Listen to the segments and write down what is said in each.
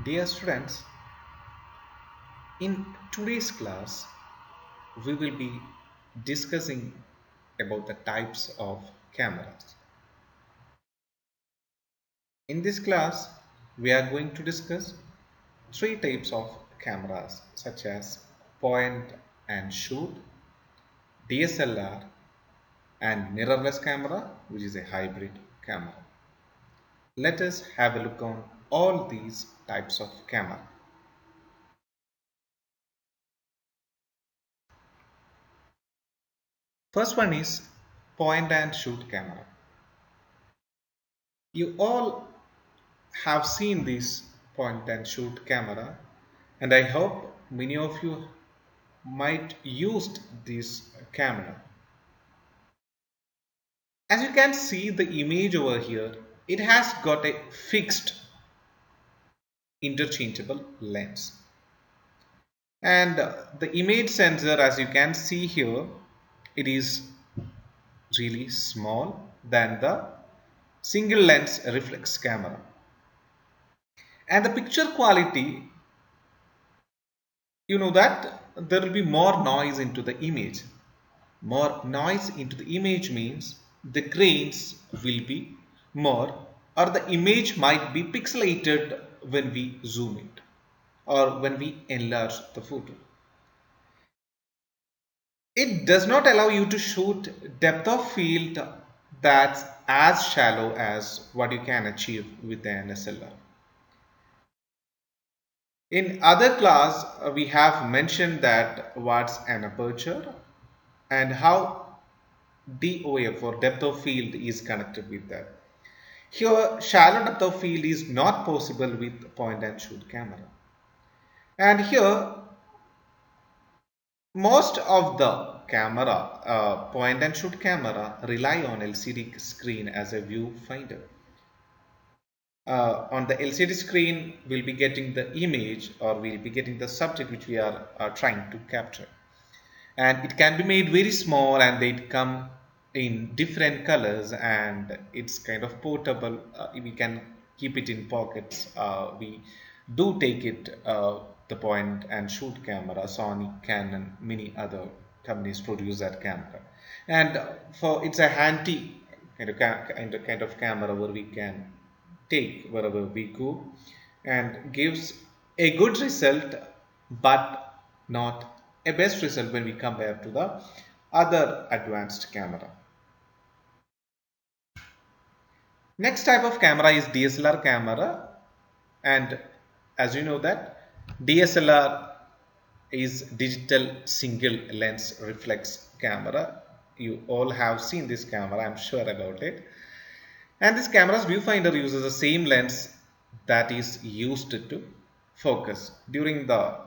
Dear students, in today's class, we will be discussing about the types of cameras. In this class, we are going to discuss three types of cameras such as point and shoot, DSLR, and mirrorless camera, which is a hybrid camera. Let us have a look on all these types of camera. First one is point and shoot camera. You all have seen this point and shoot camera, and I hope many of you might used this camera. As you can see the image over here, it has got a fixed interchangeable lens, and the image sensor, as you can see here, it is really small than the single lens reflex camera, and the picture quality, you know that there will be more noise into the image. More noise into the image means the grains will be more, or the image might be pixelated when we zoom it or when we enlarge the photo. It does not allow you to shoot depth of field that's as shallow as what you can achieve with an SLR. In other class, we have mentioned that what's an aperture and how DOF or depth of field is connected with that. Here, shallow depth of field is not possible with point and shoot camera. And here, most of the camera, point and shoot camera, rely on LCD screen as a viewfinder. On the LCD screen, we'll be getting the image or we'll be getting the subject which we are trying to capture. And it can be made very small, and they come in different colors, and it's kind of portable. We can keep it in pockets. We do take it the point and shoot camera. Sony, Canon, many other companies produce that camera, and for it's a handy kind of camera where we can take wherever we go, and gives a good result, but not a best result when we compare to the other advanced camera. Next type of camera is DSLR camera, and as you know that DSLR is digital single lens reflex camera. You all have seen this camera, I'm sure about it. And this camera's viewfinder uses the same lens that is used to focus during the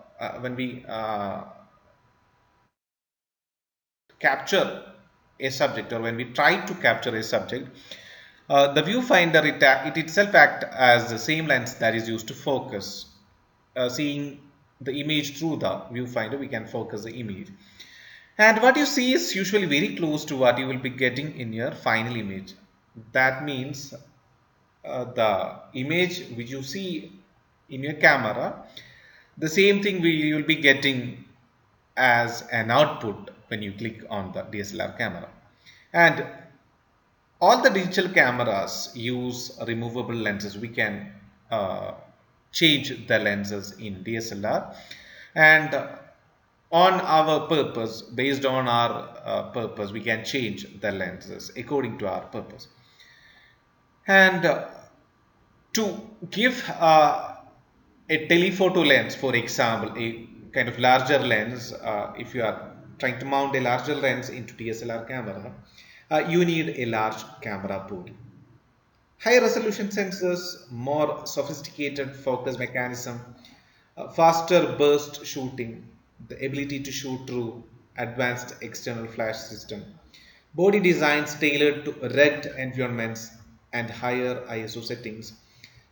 when we capture a subject, or when we try to capture a subject, the viewfinder, it itself act as the same lens that is used to focus. Seeing the image through the viewfinder, we can focus the image, and what you see is usually very close to what you will be getting in your final image. That means the image which you see in your camera, the same thing you will be getting as an output when you click on the DSLR camera. And all the digital cameras use removable lenses. We can change the lenses in DSLR, and on our purpose, based on our purpose, we can change the lenses according to our purpose. And to give a telephoto lens, for example, a kind of larger lens, if you are trying to mount a larger lens into DSLR camera, you need a large camera body. High resolution sensors, more sophisticated focus mechanism, faster burst shooting, the ability to shoot through advanced external flash system, body designs tailored to rugged environments, and higher ISO settings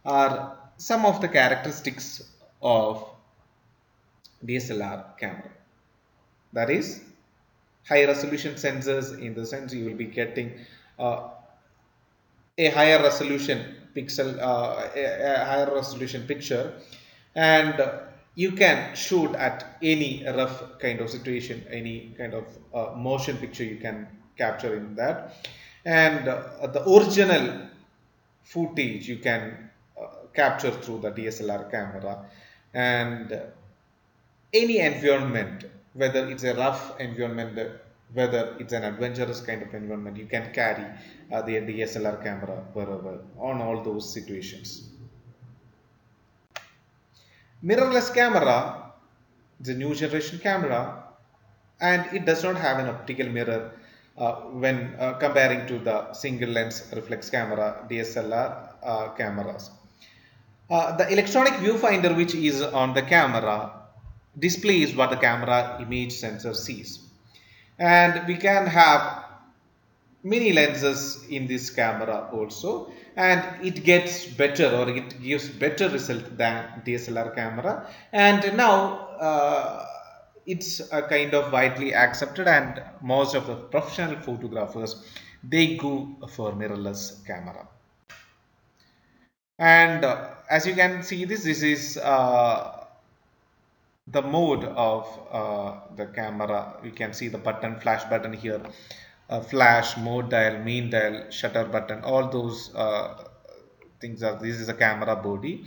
are some of the characteristics of DSLR camera. That is, high resolution sensors, in the sense you will be getting uh, a higher resolution pixel, a higher resolution picture, and you can shoot at any rough kind of situation, any kind of motion picture you can capture in that, and the original footage you can capture through the DSLR camera, and any environment, whether it's a rough environment, whether it's an adventurous kind of environment, you can carry the DSLR camera wherever on all those situations. Mirrorless camera, the new generation camera, and it does not have an optical mirror when comparing to the single lens reflex camera DSLR cameras. The electronic viewfinder which is on the camera displays what the camera image sensor sees, and we can have many lenses in this camera also, and it gets better, or it gives better result than DSLR camera, and now it's a kind of widely accepted, and most of the professional photographers, they go for mirrorless camera. And as you can see, this is the mode of the camera. We can see the button, flash button here, flash, mode dial, main dial, shutter button, all those things are, this is a camera body.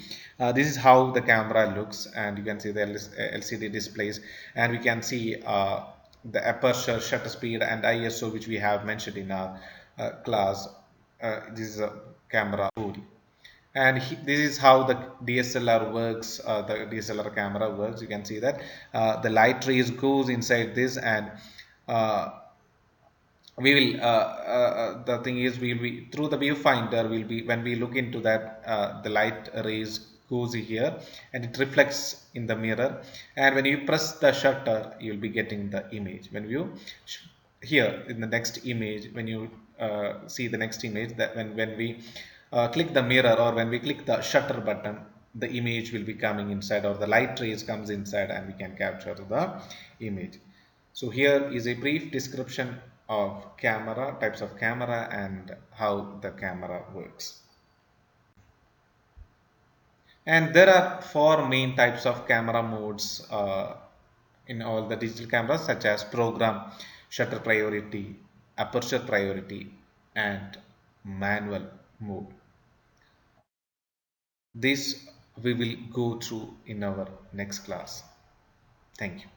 This is how the camera looks, and you can see the LCD displays, and we can see the aperture, shutter speed, and ISO, which we have mentioned in our class. This is a camera body, and this is how the DSLR works, the DSLR camera works. You can see that the light rays goes inside this, and uh, we will the thing is, we will be through the viewfinder, will be when we look into that, the light rays goes here and it reflects in the mirror, and when you press the shutter, you will be getting the image. When you here in the next image, when you see the next image, that when we click the mirror, or when we click the shutter button, the image will be coming inside, or the light rays comes inside, and we can capture the image. So here is a brief description of camera, types of camera, and how the camera works. And there are four main types of camera modes in all the digital cameras, such as program, shutter priority, aperture priority, and manual mode. This we will go through in our next class. Thank you.